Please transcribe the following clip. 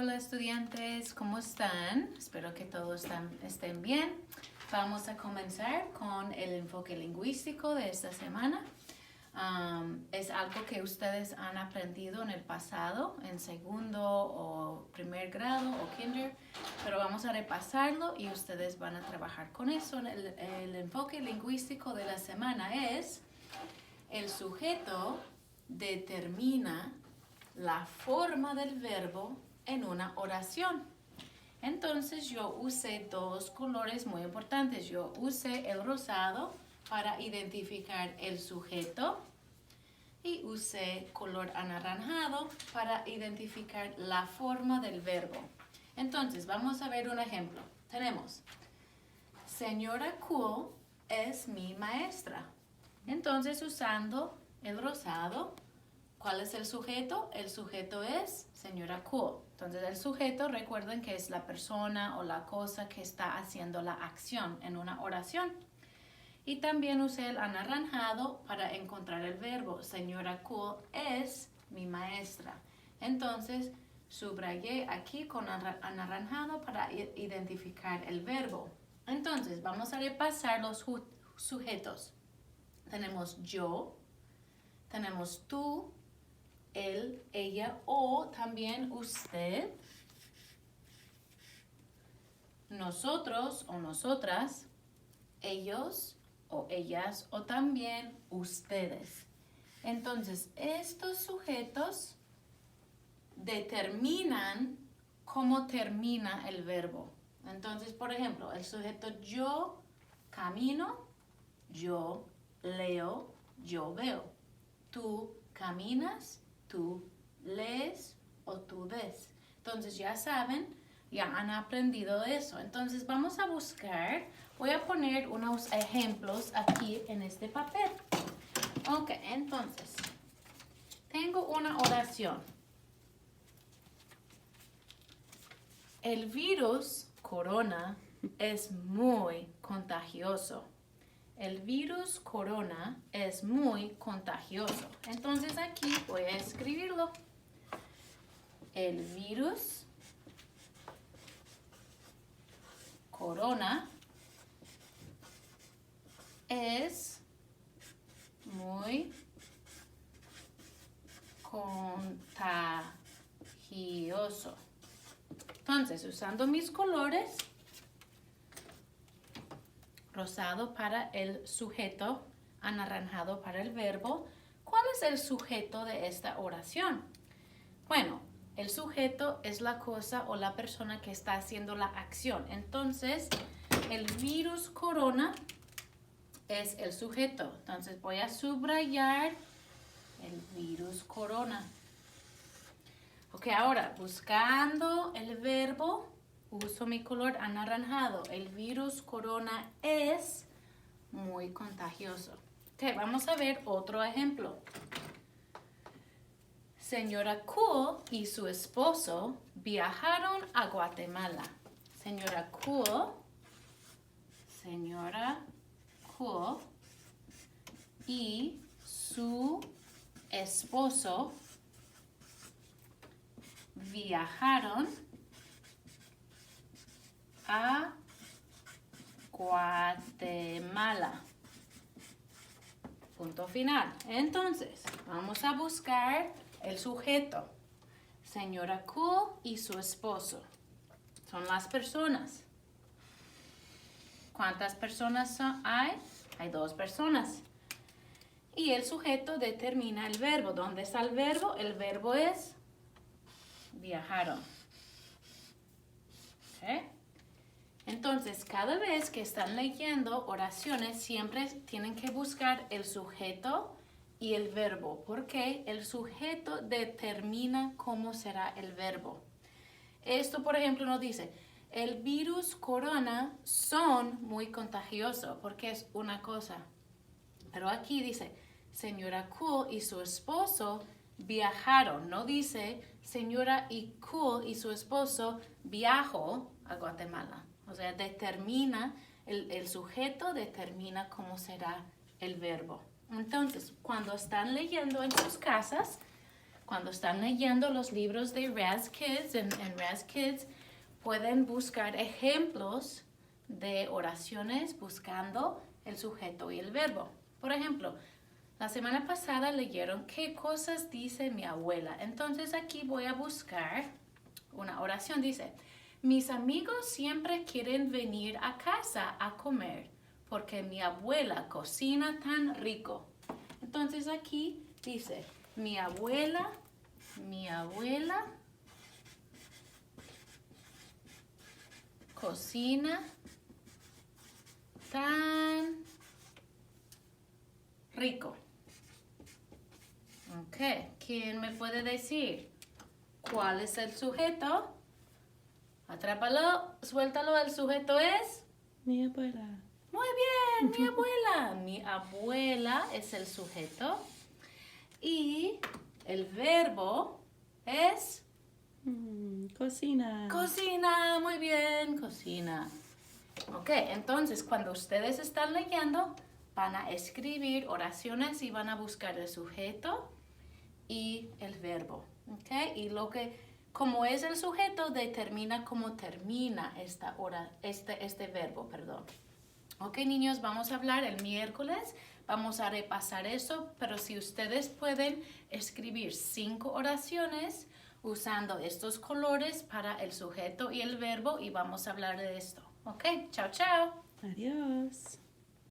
Hola estudiantes, ¿cómo están? Espero que todos estén bien. Vamos a comenzar con el enfoque lingüístico de esta semana. Es algo que ustedes han aprendido en el pasado, en segundo o primer grado o kinder, pero vamos a repasarlo y ustedes van a trabajar con eso. El enfoque lingüístico de la semana es: el sujeto determina la forma del verbo en una oración. Entonces yo usé dos colores muy importantes. Yo usé el rosado para identificar el sujeto y usé color anaranjado para identificar la forma del verbo. Entonces vamos a ver un ejemplo. Tenemos: señora Cool es mi maestra. Entonces, usando el rosado, ¿cuál es el sujeto? El sujeto es señora Cool. Entonces, el sujeto, recuerden que es la persona o la cosa que está haciendo la acción en una oración. Y también usé el anaranjado para encontrar el verbo. Señora Cool es mi maestra. Entonces, subrayé aquí con anaranjado para identificar el verbo. Entonces, vamos a repasar los sujetos. Tenemos yo, tenemos tú, él, ella o también usted, nosotros o nosotras, ellos o ellas o también ustedes. Entonces, estos sujetos determinan cómo termina el verbo. Entonces, por ejemplo, el sujeto yo camino, yo leo, yo veo. Tú caminas, tú lees o tú ves. Entonces ya saben, ya han aprendido eso. Entonces vamos a buscar, voy a poner unos ejemplos aquí en este papel. Ok, entonces, tengo una oración. El virus corona es muy contagioso. El virus corona es muy contagioso. Entonces aquí voy a escribirlo. El virus corona es muy contagioso. Entonces, usando mis colores, rosado para el sujeto, anaranjado para el verbo. ¿Cuál es el sujeto de esta oración? Bueno, el sujeto es la cosa o la persona que está haciendo la acción. Entonces, el virus corona es el sujeto. Entonces, voy a subrayar el virus corona. Ok, ahora, buscando el verbo, uso mi color anaranjado. El virus corona es muy contagioso. Ok, vamos a ver otro ejemplo. Señora Cool y su esposo viajaron a Guatemala. Señora Cool y su esposo viajaron a Guatemala. Punto final. Entonces, vamos a buscar el sujeto. Señora Cool y su esposo. Son las personas. ¿Cuántas personas hay? Hay dos personas. Y el sujeto determina el verbo. ¿Dónde está el verbo? El verbo es viajaron. ¿Okay? Entonces, cada vez que están leyendo oraciones, siempre tienen que buscar el sujeto y el verbo, porque el sujeto determina cómo será el verbo. Esto, por ejemplo, nos dice: el virus corona son muy contagiosos, porque es una cosa. Pero aquí dice: señora Cool y su esposo viajaron. No dice: señora Cool y su esposo viajó a Guatemala. O sea, determina, el sujeto determina cómo será el verbo. Entonces, cuando están leyendo en sus casas, cuando están leyendo los libros de Raz Kids, en Raz Kids, pueden buscar ejemplos de oraciones buscando el sujeto y el verbo. Por ejemplo, la semana pasada leyeron qué cosas dice mi abuela. Entonces aquí voy a buscar una oración. Dice, mis amigos siempre quieren venir a casa a comer porque mi abuela cocina tan rico. Entonces aquí dice, mi abuela cocina tan rico. Ok, ¿quién me puede decir cuál es el sujeto? Atrápalo, suéltalo, el sujeto es... Mi abuela. Muy bien, mi abuela. Mi abuela es el sujeto. Y el verbo es... Cocina. Cocina, muy bien, cocina. Ok, entonces cuando ustedes están leyendo, van a escribir oraciones y van a buscar el sujeto y el verbo. Ok, y como es el sujeto, determina cómo termina este verbo, perdón. Ok, niños, vamos a hablar el miércoles. Vamos a repasar eso, pero si ustedes pueden escribir 5 oraciones usando estos colores para el sujeto y el verbo y vamos a hablar de esto. Ok, chao, chao. Adiós.